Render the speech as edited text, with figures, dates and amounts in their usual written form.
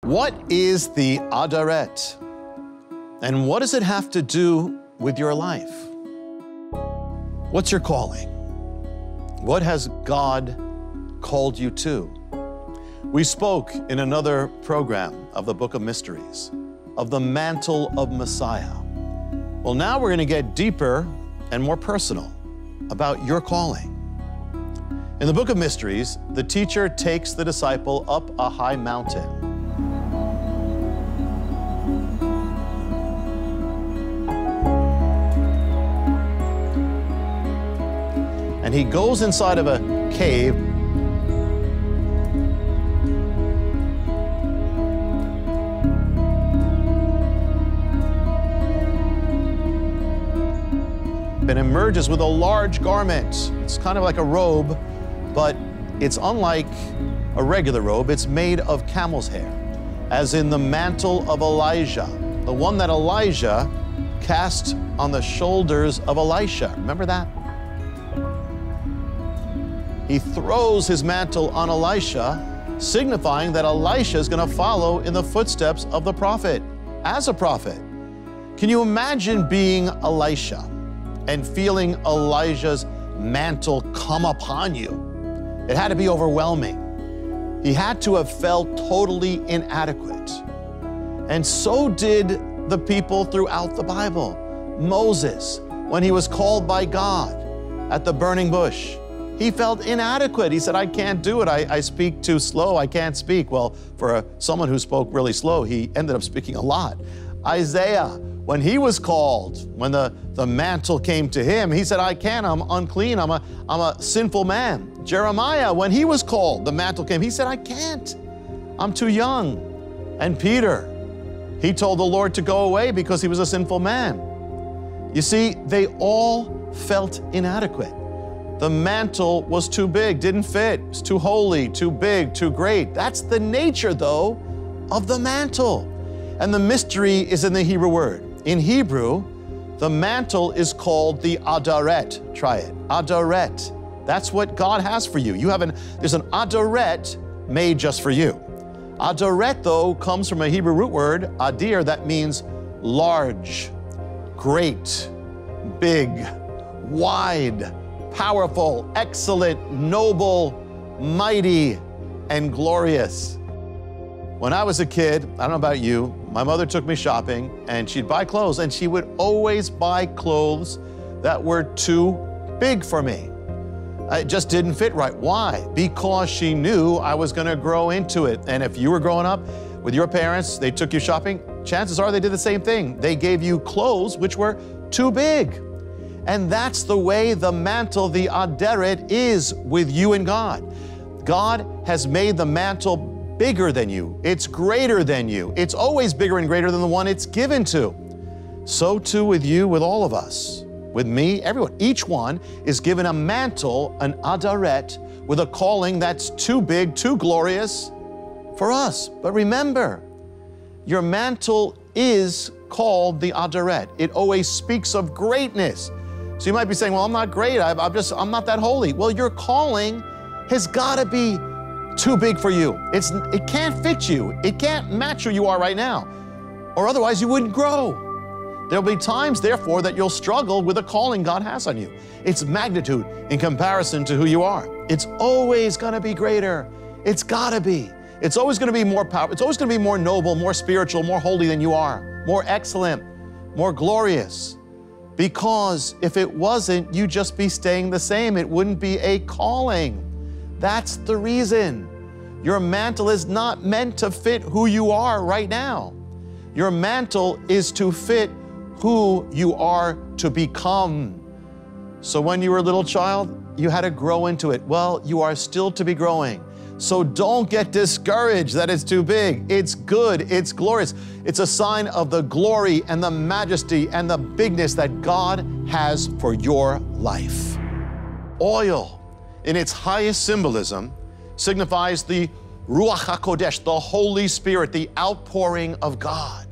What is the Aderet? And what does it have to do with your life? What's your calling? What has God called you to? We spoke in another program of the Book of Mysteries, of the mantle of Messiah. Well, now we're going to get deeper and more personal about your calling. In the Book of Mysteries, the teacher takes the disciple up a high mountain. And he goes inside of a cave. And emerges with a large garment. It's kind of like a robe, but it's unlike a regular robe. It's made of camel's hair, as in the mantle of Elijah, the one that Elijah cast on the shoulders of Elisha. Remember that? He throws his mantle on Elisha, signifying that Elisha is going to follow in the footsteps of the prophet, as a prophet. Can you imagine being Elisha and feeling Elijah's mantle come upon you? It had to be overwhelming. He had to have felt totally inadequate. And so did the people throughout the Bible. Moses, when he was called by God at the burning bush, he felt inadequate. He said, I can't do it. I speak too slow. I can't speak. Well, for someone who spoke really slow, he ended up speaking a lot. Isaiah, when he was called, when the mantle came to him, he said, I can't. I'm unclean. I'm a sinful man. Jeremiah, when he was called, the mantle came. He said, I can't. I'm too young. And Peter, he told the Lord to go away because he was a sinful man. You see, they all felt inadequate. The mantle was too big, didn't fit. It's too holy, too big, too great. That's the nature, though, of the mantle. And the mystery is in the Hebrew word. In Hebrew, the mantle is called the Aderet. Try it. Aderet. That's what God has for you. There's an Aderet made just for you. Aderet, though, comes from a Hebrew root word, adir, that means large, great, big, wide, powerful, excellent, noble, mighty, and glorious. When I was a kid, I don't know about you, my mother took me shopping and she'd buy clothes, and she would always buy clothes that were too big for me. It just didn't fit right. Why? Because she knew I was going to grow into it. And if you were growing up with your parents, they took you shopping, chances are they did the same thing. They gave you clothes which were too big. And that's the way the mantle, the Aderet, is with you and God. God has made the mantle bigger than you. It's greater than you. It's always bigger and greater than the one it's given to. So too with you, with all of us, with me, everyone. Each one is given a mantle, an Aderet, with a calling that's too big, too glorious for us. But remember, your mantle is called the Aderet. It always speaks of greatness. So you might be saying, well, I'm not great. I'm not that holy. Well, your calling has got to be too big for you. It can't fit you. It can't match who you are right now, or otherwise you wouldn't grow. There'll be times, therefore, that you'll struggle with the calling God has on you. Its magnitude in comparison to who you are. It's always going to be greater. It's got to be. It's always going to be more powerful. It's always going to be more noble, more spiritual, more holy than you are, more excellent, more glorious. Because if it wasn't, you'd just be staying the same. It wouldn't be a calling. That's the reason. Your mantle is not meant to fit who you are right now. Your mantle is to fit who you are to become. So when you were a little child, you had to grow into it. Well, you are still to be growing. So don't get discouraged that it's too big. It's good, it's glorious. It's a sign of the glory and the majesty and the bigness that God has for your life. Oil, in its highest symbolism, signifies the Ruach HaKodesh, the Holy Spirit, the outpouring of God.